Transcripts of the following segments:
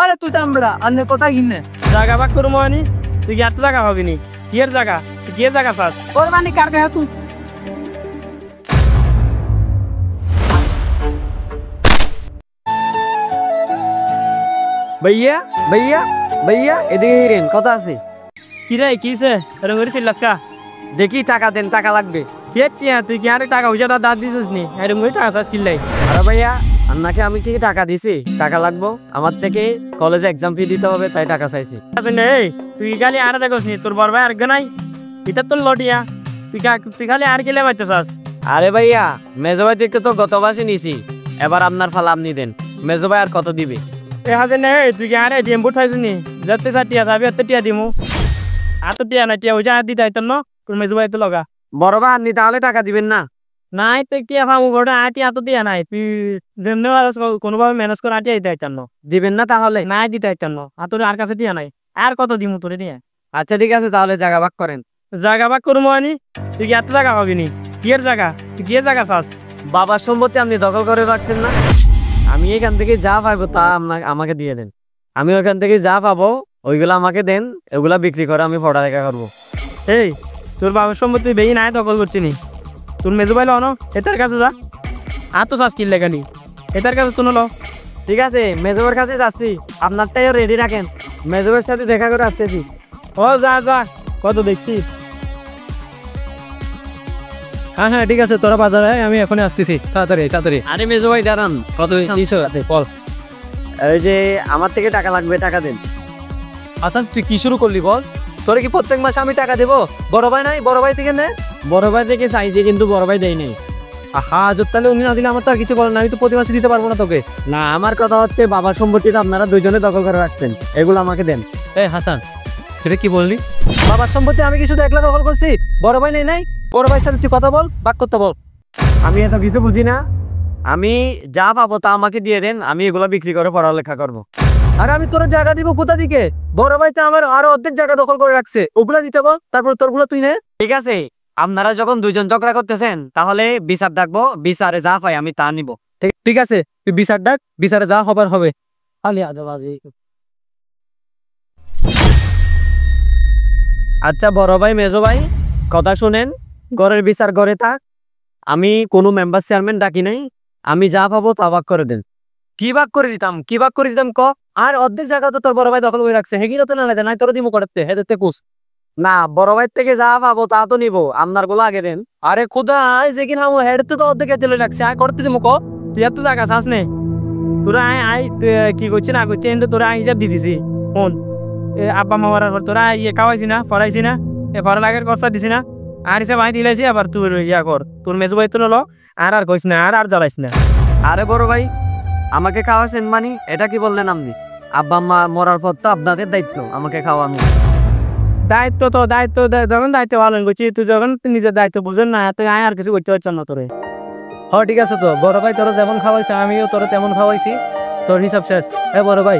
আরে তুই তামড়া আন্নে কথা কিনে জায়গা ভাগ করবো আনি তুই কি এত জায়গা হবি নি কিয়ের জায়গা তুই কিয়ের জায়গা পাস ওর মানে কার গায়ে তুই ভাইয়া ভাইয়া ভাইয়া এদিকে হিরেন কথা আছে। কি রে কিছে এরকম করে চিল্লাস কা দেখি টাকা দেন, টাকা লাগবে। কে টিয়া তুই কি আরে টাকা পয়সা দাঁত দিছিস নি এরকম করে টাকা চাস কিল্লাই আরে ভাইয়া আপনাকে আমি থেকে টাকা দিছি, টাকা লাগবো আমার থেকে কলেজে এক্সাম ফি দিতে হবে তাই টাকা চাইছি। এই তুই খালি আর দেখোস নি তোর বড় ভাই আর নাই এটা তোর লটিয়া তুই খালি আর গেলে পাইতে চাস। আরে ভাইয়া মেজো ভাই থেকে তো গত মাসে নিছি, এবার আপনার ফালা আপনি দেন। মেজো ভাই আর কত দিবে? এ হাজে নে তুই কি আরে এটিএম বুট খাইছিস নি যাতে সা টিয়া যাবি এত টিয়া দিমু এত টিয়া না টিয়া হইছে আর দিতে আইতন না তোর মেজো ভাই তো লগা বড় ভাই আপনি তাহলে টাকা দিবেন না? নাই তুই টিয়া ফামু বড় আটি এত টিয়া নাই তুই যেমনি কোনোভাবে ম্যানেজ করে আটি আইতে আইতন না দিবেন না তাহলে? নাই দিতে আইতন না আর তোর আর কাছে টিয়া নাই আর কত দিমু তোরে টিয়া। আচ্ছা ঠিক আছে তাহলে জায়গা ভাগ করেন। জায়গা ভাগ করবো আনি তুই কি এত জায়গা হবি নি কিয়ের জায়গা তুই কিয়ের জায়গা চাস? বাবার সম্পত্তি আপনি দখল করে রাখছেন না, আমি এখান থেকে যা পাবো তা আমাকে দিয়ে দেন। আমি ওখান থেকে যা পাবো ওইগুলো আমাকে দেন, ওগুলা বিক্রি করে আমি পড়ালেখা করবো। এই তোর বাবার সম্পত্তি বেশি নাই দখল করছি নি তোর মেজো ভাই লো এটার কাছে যা আর তো চাস কিনলে খালি এটার কাছে তুনো লো। ঠিক আছে মেজোবার কাছে যাচ্ছি, আপনারটাইও রেডি রাখেন, মেজোবার সাথে দেখা করে আসতেছি। ও যা যা কত দেখছি। হ্যাঁ হ্যাঁ ঠিক আছে তোরা বাজারে আমি এখনই আসতেছি তাড়াতাড়ি তাড়াতাড়ি। আরে মেজো ভাই দাঁড়ান, কত দিছো বল। এই যে আমার থেকে টাকা লাগবে, টাকা দেন। হাসান তুই কি শুরু করলি বল? তোরে কি প্রত্যেক মাসে আমি টাকা দেবো? বড় ভাই নাই, বড় ভাই থেকে নে। বড় ভাই থেকে চাইছি কিন্তু বড় ভাই দেয় নাই। আহা আজব তাহলে উনি না দিলে আমার তো আর কিছু বলার না, আমি তো প্রতি মাসে দিতে পারবো না তোকে। না আমার কথা হচ্ছে বাবার সম্পত্তিটা আপনারা দুইজনে দখল করে রাখছেন, এগুলো আমাকে দেন। এই হাসান তুই কি বললি? বাবার সম্পত্তি আমি কি শুধু একলা দখল করছি? বড় ভাই নেই নাই? বড় ভাইয়ের সাথে তুই কথা বল, বাক করতে বল। আমি এত কিছু বুঝি না, আমি যা পাবো তা আমাকে দিয়ে দেন, আমি এগুলো বিক্রি করে পড়ালেখা করবো। আরে আমি তোর জায়গা দিব কোথা দিকে? বড় ভাই তো আমার আরো অর্ধেক জায়গা দখল করে রাখছে, ওগুলা দিতে বল, তারপর তোরগুলো তুই নে। ঠিক আছে আপনারা যখন দুইজন ঝগড়া করতেছেন তাহলে বিচার ডাকবো, বিচারে যা পাই আমি তা নিব। ঠিক আছে তুই বিচার ডাক, বিচারে যা হবার হবে। খালি আজেবাজে। আচ্ছা বড় ভাই মেজো ভাই কথা শুনেন, ঘরের বিচার ঘরে থাক, আমি কোনো মেম্বার চেয়ারম্যান ডাকি নাই, আমি যা পাবো তা ভাগ করে দেন। কি ভাগ করে দিতাম, কি ভাগ করে দিতাম ক? আর অর্ধেক জায়গা তো তোর বড় ভাই দখল করে রাখছে, হেগিরও তো না লাগে নাই তোর দিমু করতে হেদেতে কুস। না বড় ভাই থেকে যা পাবো তা তো নিবো, আপনার গুলো আগে দেন। আরে খুদা যে কিনা হেডতে তো অর্ধেক এতে রাখছে, আয় করতে দিমু ক। তুই এত জায়গা চাস নে তোরা আয় আয় তুই কি করছিস না করছিস কিন্তু তোরা হিসাব দিয়ে দিছি ফোন আব্বা মা মারার পর তোরা ইয়ে খাওয়াইছি না ফরাইছি না পড়ালেখার খরচা দিছি না আর হিসাব আই দিলাইছি আবার তুই ইয়া কর তোর মেজো ভাই তো নলো আর কইস না আর জ্বালাইস না। আরে বড় ভাই আমাকে খাওয়াছেন মানি এটা কি বললেন আপনি? আব্বা মা মরার পর তো আপনাদের দায়িত্ব আমাকে খাওয়ানো। দায়িত্ব তো দায়িত্ব যখন দায়িত্ব পালন করছি তুই যখন নিজের দায়িত্ব বুঝেন না তুই আয় আর কিছু করতে পারছ না তোরে। হ ঠিক আছে তো বড় ভাই তোরা যেমন খাওয়াইছে আমিও তোরা তেমন খাওয়াইছি, তোর হিসাব শেষ। বড় ভাই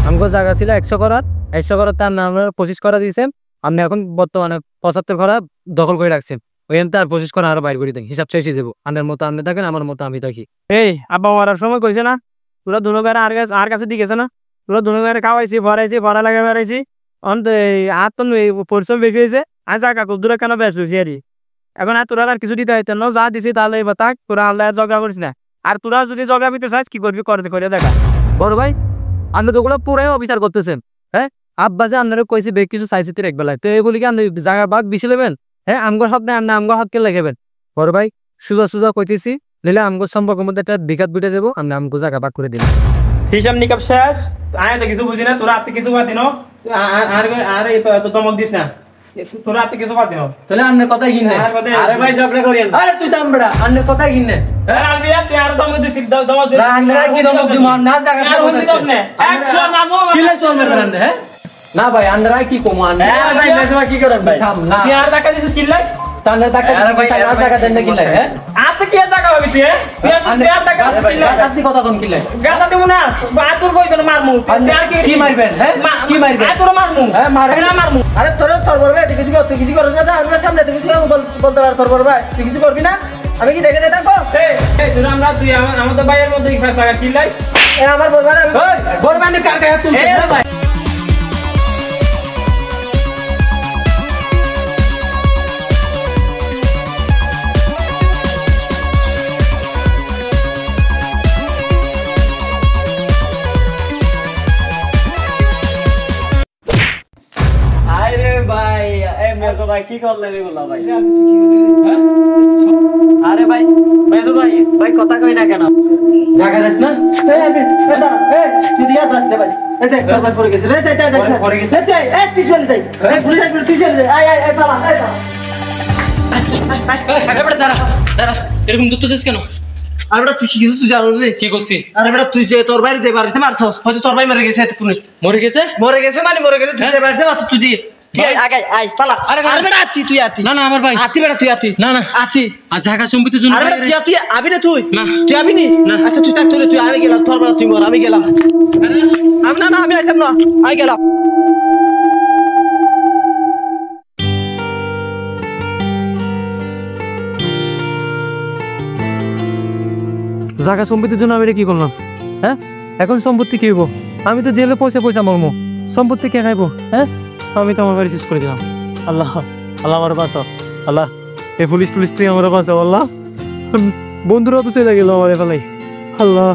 আমগো জায়গা ছিল 100 করার, 100 করার তার নাম 25 করা দিয়েছেন, আপনি এখন বর্তমানে 75 করা দখল করে রাখছেন, ওইখান আর 25 করা আরো বাইর করে দেন, হিসাব শেষই দেবো। আপনার মতো আপনি থাকেন, আমার মতো আমি থাকি। এই আব্বা মারার সময় কইছে না তোরা দুনো গায়ে আর কাছে দিকেছে না, তোরা দুনো গায়ে খাওয়াইছি ভরাইছি ভরা লাগা বেড়াইছি অন্ত আর তো পরিশ্রম বেশি হয়েছে আর জায়গা খুব দূরে কেন বেশ হয়েছি আর এখন আর তোরা আর কিছু দিতে হইতেন না, যা দিছি তাহলে এবার থাক, তোরা আল্লাহ জগা করিস না। আর তোরা যদি জগা দিতে চাস কি করবি করতে করে দেখা। বড় ভাই আপনি তো ওগুলো পুরাই অবিচার করতেছেন। হ্যাঁ আব্বা যে আপনারা কইছে বেগ কিছু চাইছে এক বেলায়, তো এই বলি কি আপনি জায়গার ভাগ বেশি নেবেন? হ্যাঁ আমগর হক নেই, আপনি আমগর হককে লেখাবেন। বড় ভাই সুজা সুজা কইতেছি, নিলে আমগর সম্পর্কের মধ্যে একটা বিঘাত বুটে দেবো, আপনি আমগো জায়গা ভাগ করে দিন। হিসাব নিকাব শেষ, আয় তো কিছু বুঝি না, তোরা আত্মে কিছু পাতি না আর এত দমক দিস না, তোরা আত্মে কিছু পাতি না। তাহলে আপনার কথাই কিনে। আরে ভাই ঝগড়া করেন। আরে তুই তামড়া আপনার কথাই কিনে। আর বিয়া তুই আর দমক দিস দমক দিস না আমরা কি দমক দিব না জায়গা আর হইনি দস না 100 নামো কিলে চল মেরবেন। হ্যাঁ না ভাই আমরা কি কমু আন ভাই মেজমা কি করেন ভাই? থাম না তুই আর টাকা দিছিস কিল্লাই তাহলে টাকা দিছি সাইড টাকা দেন না কিলাই। হ্যাঁ আর তো কি টাকা পাবি তুই? তুই আর টাকা দিছিস কিল্লাই কাছি কথা কোন কিলাই গাদা দেব না বাতুর কই তোর মারমু তুই আর কি মারবেন? হ্যাঁ কি মারবেন? আয় তোর মারমু হ্যাঁ মারবেন না মারমু। আরে তোর বলবে তুই কিছু করবি না, আমরা সামনে তুই কিছু বলতে পার তোর বলবে তুই কিছু করবি না। আমি কি দেখে থাকবো? তোরা আমরা তুই আমাদের ভাইয়ের মধ্যে ফেসলা কিলাই আমার বলবা না বড় ভাই কার গায়ে তুলছে আরে ভাই মেজো ভাই কি করলেন এগুলা ভাই? আরে ভাই মেজো ভাই ভাই কথা কই না কেন? জায়গা যাস না তুই দিয়া যাস না ভাই এই দেখ তোর ভাই পড়ে গেছে রে পড়ে গেছে? এই তুই চলে যাই এই পুলিশ আসবে তুই চলে যাই আয় পালা দাঁড়া দাঁড়া এরকম দুঃখছিস কেন? আরে বেটা তুই কি কিছু তুই জানো রে কি করছি? আরে বেটা তুই যে তোর বাড়িতে বাড়িতে মারছস হয়তো তোর ভাই মরে গেছে এতক্ষণে মরে গেছে? মরে গেছে তুই যে বাড়িতে মারছস তুই দিয়ে আগে আয় পালা আরে আরে বেটা তুই আতি না না আমার ভাই আতি বেটা তুই আতি না না আতি আর জায়গা সম্পত্তির জন্য আরে বেটা তুই আবি না তুই না। তুই আবি নি না। আচ্ছা তুই তুই আমি গেলাম তোর বেলা তুই মর আমি গেলাম আমি না আমি আইতাম না আই গেলাম জায়গা সম্পত্তির জন্য আমি এটা কি করলাম? হ্যাঁ এখন সম্পত্তি কি হইব? আমি তো জেলে পয়সা মরমো, সম্পত্তি কে খাইবো? হ্যাঁ আমি তো আমার বাড়ি শেষ করে দিলাম। আল্লাহ আল্লাহ আমার বাঁচাও, আল্লাহ এই পুলিশ টুলিশ তুই আমার বাঁচাও আল্লাহ। বন্ধুরা তো চলে গেল আমার ফেলাই, আল্লাহ।